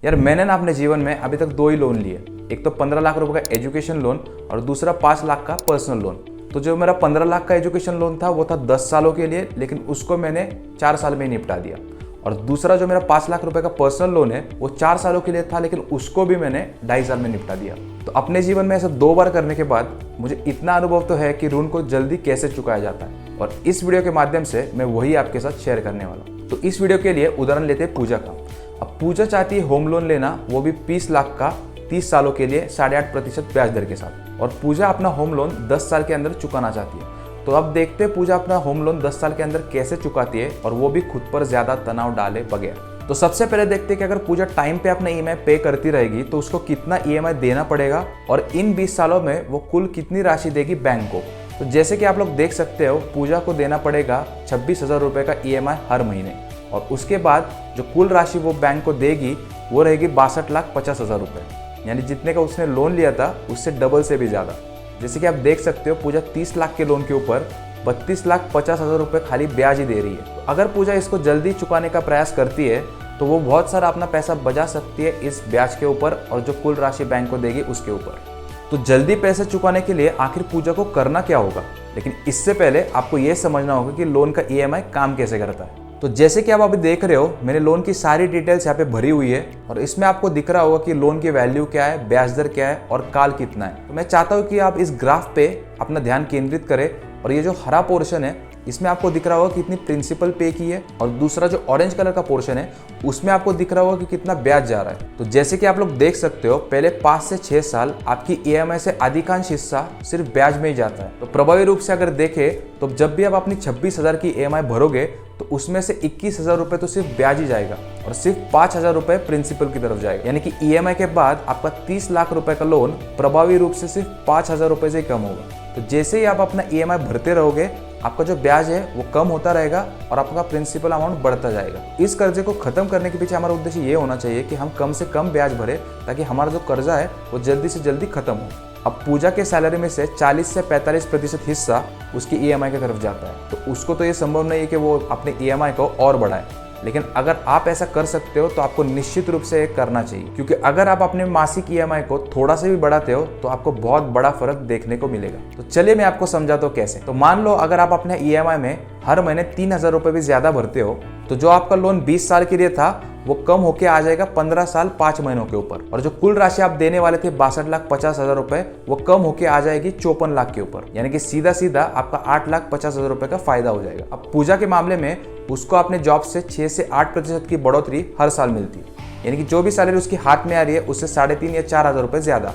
यार मैंने ना अपने जीवन में अभी तक दो ही लोन लिए। एक तो 15 लाख रुपए का एजुकेशन लोन और दूसरा 5 लाख का पर्सनल लोन। तो जो मेरा 15 लाख का एजुकेशन लोन था वो था 10 सालों के लिए, लेकिन उसको मैंने 4 साल में ही निपटा दिया। और दूसरा जो मेरा 5 लाख रुपए का पर्सनल लोन है वो 4 सालों के लिए था, लेकिन उसको भी मैंने 2.5 साल में निपटा दिया। तो अपने जीवन में ऐसा 2 बार करने के बाद मुझे इतना अनुभव तो है कि ऋण को जल्दी कैसे चुकाया जाता है, और इस वीडियो के माध्यम से मैं वही आपके साथ शेयर करने वाला हूँ। तो इस वीडियो के लिए उदाहरण लेते हैं पूजा का। अब पूजा चाहती है होम लोन लेना, वो भी 20 लाख का 30 सालों के लिए 8.5% ब्याज दर के साथ। और पूजा अपना होम लोन 10 साल के अंदर चुकाना चाहती है। तो अब देखते हैं पूजा अपना होम लोन 10 साल के अंदर कैसे चुकाती है, और वो भी खुद पर ज्यादा तनाव डाले बगैर। तो सबसे पहले देखते हैं कि अगर पूजा टाइम पे अपना ईएमआई पे करती रहेगी तो उसको कितना ईएमआई देना पड़ेगा, और इन 20 सालों में वो कुल कितनी राशि देगी बैंक को। तो जैसे कि आप लोग देख सकते हो, पूजा को देना पड़ेगा 26,000 रुपये का ईएमआई हर महीने, और उसके बाद जो कुल राशि वो बैंक को देगी वो रहेगी 62,50,000 रुपये, यानी जितने का उसने लोन लिया था उससे डबल से भी ज़्यादा। जैसे कि आप देख सकते हो, पूजा 30 लाख के लोन के ऊपर 32,50,000 रुपये खाली ब्याज ही दे रही है। तो अगर पूजा इसको जल्दी चुकाने का प्रयास करती है तो वो बहुत सारा अपना पैसा बचा सकती है इस ब्याज के ऊपर, और जो कुल राशि बैंक को देगी उसके ऊपर। तो जल्दी पैसे चुकाने के लिए आखिर पूजा को करना क्या होगा, लेकिन इससे पहले आपको ये समझना होगा कि लोन का ईएमआई काम कैसे करता है। तो जैसे कि आप अभी देख रहे हो, मैंने लोन की सारी डिटेल्स यहाँ पे भरी हुई है, और इसमें आपको दिख रहा होगा कि लोन की वैल्यू क्या है, ब्याज दर क्या है और काल कितना है। तो मैं चाहता हूँ कि आप इस ग्राफ पे अपना ध्यान केंद्रित करें, और ये जो हरा पोर्शन है इसमें आपको दिख रहा होगा कितनी प्रिंसिपल पे की है, और दूसरा जो ऑरेंज कलर का पोर्शन है उसमें आपको दिख रहा होगा कि कितना ब्याज जा रहा है। तो जैसे कि आप लोग देख सकते हो, पहले 5 से 6 साल आपकी ईएमआई से अधिकांश हिस्सा सिर्फ ब्याज में ही जाता है। तो प्रभावी रूप से अगर देखें तो जब भी आप अपनी 26,000 की ईएमआई भरोगे तो उसमें से 21,000 रुपये तो सिर्फ ब्याज ही जाएगा, और सिर्फ 5,000 रुपये प्रिंसिपल की तरफ जाएगा। यानी कि ईएमआई के बाद आपका 30 लाख रुपए का लोन प्रभावी रूप से सिर्फ 5,000 रुपये से ही कम होगा। तो जैसे ही आप अपना ईएमआई भरते रहोगे, आपका जो ब्याज है वो कम होता रहेगा और आपका प्रिंसिपल अमाउंट बढ़ता जाएगा। इस कर्जे को खत्म करने के पीछे हमारा उद्देश्य ये होना चाहिए कि हम कम से कम ब्याज भरें, ताकि हमारा जो कर्जा है वो जल्दी से जल्दी खत्म हो। अब पूजा के सैलरी में से 40 से 45% हिस्सा उसकी ईएमआई की तरफ जाता है, तो उसको तो ये संभव नहीं है कि वो अपने ईएमआई को और बढ़ाए, लेकिन अगर आप ऐसा कर सकते हो तो आपको निश्चित रूप से करना चाहिए, क्योंकि अगर आप अपने मासिक ईएमआई को थोड़ा से भी बढ़ाते हो तो आपको बहुत बड़ा फर्क देखने को मिलेगा। तो चलिए मैं आपको समझाता हूँ कैसे। तो मान लो अगर आप अपने ईएमआई में हर महीने 3,000 रुपये भी ज्यादा भरते हो, तो जो आपका लोन 20 साल के लिए था वो कम होके आ जाएगा 15 साल 5 महीनों के ऊपर, और जो कुल राशि आप देने वाले थे 62,50,000 रुपए, वो कम होके आ जाएगी 54 लाख के ऊपर। यानी कि सीधा सीधा आपका 8,50,000 रुपए का फायदा हो जाएगा। अब पूजा के मामले में उसको अपने जॉब से 6 से 8% की बढ़ोतरी हर साल मिलती है, यानी कि जो भी सैलरी उसकी हाथ में आ रही है उससे 3,500 या 4,000 रुपए ज्यादा,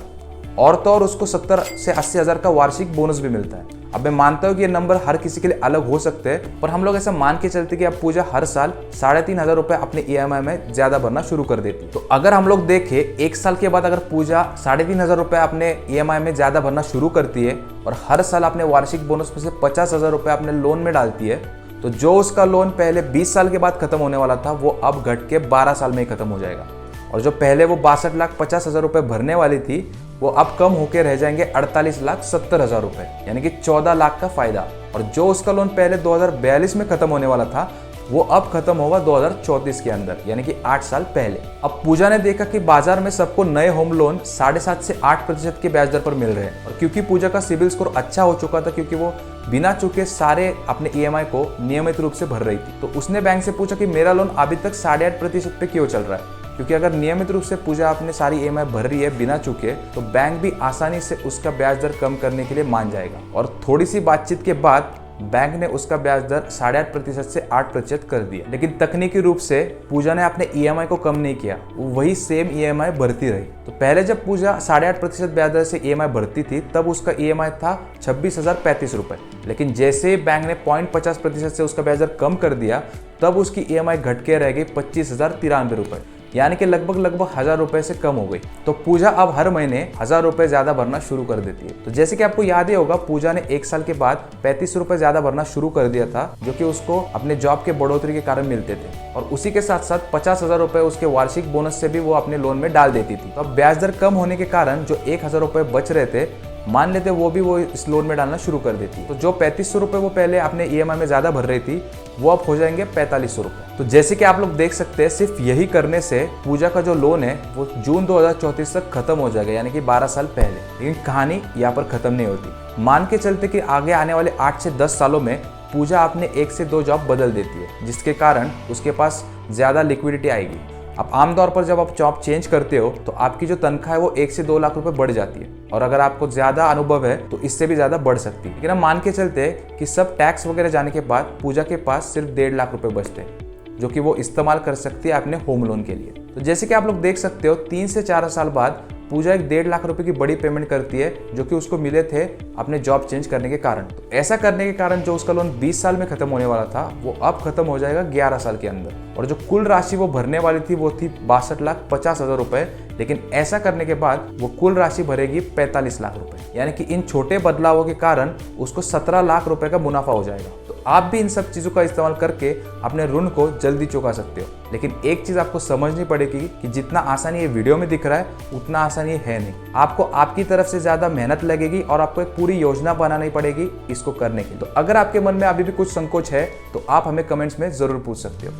और तो और उसको 70 से 80,000 का वार्षिक बोनस भी मिलता है। अब मैं मानता हूँ कि ये नंबर हर किसी के लिए अलग हो सकते हैं, पर हम लोग ऐसा मान के चलते कि अब पूजा हर साल 3,500 रुपए अपने ईएमआई में ज्यादा भरना शुरू कर देती है। तो अगर हम लोग देखें 1 साल के बाद अगर पूजा 3,500 रुपए अपने ईएमआई में ज्यादा भरना शुरू करती है, और हर साल अपने वार्षिक बोनस में से 50,000 रुपए अपने लोन में डालती है, तो जो उसका लोन पहले 20 साल के बाद खत्म होने वाला था वो अब घट के 12 साल में ही खत्म हो जाएगा। और जो पहले वो 62,50,000 रुपए भरने वाली थी वो अब कम होकर रह जाएंगे 48,70,000 रुपए, यानी कि 14 लाख का फायदा। और जो उसका लोन पहले 2042 में खत्म होने वाला था वो अब खत्म होगा 2034 के अंदर, यानी कि 8 साल पहले। अब पूजा ने देखा कि बाजार में सबको नए होम लोन 7.5 से 8% के ब्याज दर पर मिल रहे हैं, और क्योंकि पूजा का सिबिल स्कोर अच्छा हो चुका था, क्योंकि वो बिना चूके सारे अपने ईएमआई को नियमित रूप से भर रही थी, तो उसने बैंक से पूछा कि मेरा लोन अभी तक 8.5% पे क्यों चल रहा है। क्योंकि अगर नियमित रूप से पूजा अपने सारी ईएमआई भर रही है बिना चूके, तो बैंक भी आसानी से उसका ब्याज दर कम करने के लिए मान जाएगा। और थोड़ी सी बातचीत के बाद बैंक ने उसका ब्याज दर 8.5% से 8% कर दिया। लेकिन तकनीकी रूप से पूजा ने अपने ईएमआई को कम नहीं किया, वो वही सेम ईएमआई भरती रही। तो पहले जब पूजा 8.5% ब्याज दर से ईएमआई भरती थी तब उसका ईएमआई था 26,035 रुपए, लेकिन जैसे ही बैंक ने 0.50% से उसका ब्याज दर कम कर दिया तब उसकी ईएमआई घट के रह गई 25,093 रुपए, यानी कि लगभग 1,000 रुपए से कम हो गई। तो पूजा अब हर महीने 1,000 रुपए ज्यादा भरना शुरू कर देती है। तो जैसे कि आपको याद ही होगा, पूजा ने 1 साल के बाद 35 रुपए ज्यादा भरना शुरू कर दिया था, जो कि उसको अपने जॉब के बढ़ोतरी के कारण मिलते थे, और उसी के साथ साथ 50,000 रुपए उसके वार्षिक बोनस से भी वो अपने लोन में डाल देती थी। तो अब ब्याज दर कम होने के कारण जो 1,000 रुपए बच रहे थे मान लेते वो भी वो इस लोन में डालना शुरू कर देती। तो जो 3500 रुपये वो पहले अपने EMI में ज़्यादा भर रही थी वो अब हो जाएंगे 4500 रुपये। तो जैसे कि आप लोग देख सकते हैं, सिर्फ यही करने से पूजा का जो लोन है वो जून 2034 तक खत्म हो जाएगा, यानी कि 12 साल पहले। लेकिन कहानी यहाँ पर खत्म नहीं होती। मान के चलते कि आगे आने वाले 8 से 10 सालों में पूजा अपने 1 से 2 जॉब बदल देती है, जिसके कारण उसके पास ज़्यादा लिक्विडिटी आएगी। अब आमतौर पर जब आप जॉब चेंज करते हो तो आपकी जो तनख्वाह है वो 1 से 2 लाख रुपए बढ़ जाती है, और अगर आपको ज़्यादा अनुभव है तो इससे भी ज़्यादा बढ़ सकती है। लेकिन हम मान के चलते हैं कि सब टैक्स वगैरह जाने के बाद पूजा के पास सिर्फ 1.5 लाख रुपए बचते हैं, जो कि वो इस्तेमाल कर सकती है अपने होम लोन के लिए। तो जैसे कि आप लोग देख सकते हो, 3 से 4 साल बाद पूजा एक 1.5 लाख रुपए की बड़ी पेमेंट करती है, जो कि उसको मिले थे अपने जॉब चेंज करने के कारण। तो ऐसा करने के कारण जो उसका लोन 20 साल में खत्म होने वाला था वो अब खत्म हो जाएगा 11 साल के अंदर, और जो कुल राशि वो भरने वाली थी वो थी 62,50,000 रुपए। लेकिन ऐसा करने के बाद वो कुल राशि भरेगी 45 लाख रुपए, यानी कि इन छोटे बदलावों के कारण उसको 17 लाख रुपए का मुनाफा हो जाएगा। तो आप भी इन सब चीज़ों का इस्तेमाल करके अपने ऋण को जल्दी चुका सकते हो। लेकिन एक चीज़ आपको समझनी पड़ेगी कि जितना आसानी ये वीडियो में दिख रहा है उतना आसानी है नहीं। आपको आपकी तरफ से ज़्यादा मेहनत लगेगी और आपको एक पूरी योजना बनानी पड़ेगी इसको करने की। तो अगर आपके मन में अभी भी कुछ संकोच है तो आप हमें कमेंट्स में ज़रूर पूछ सकते हो।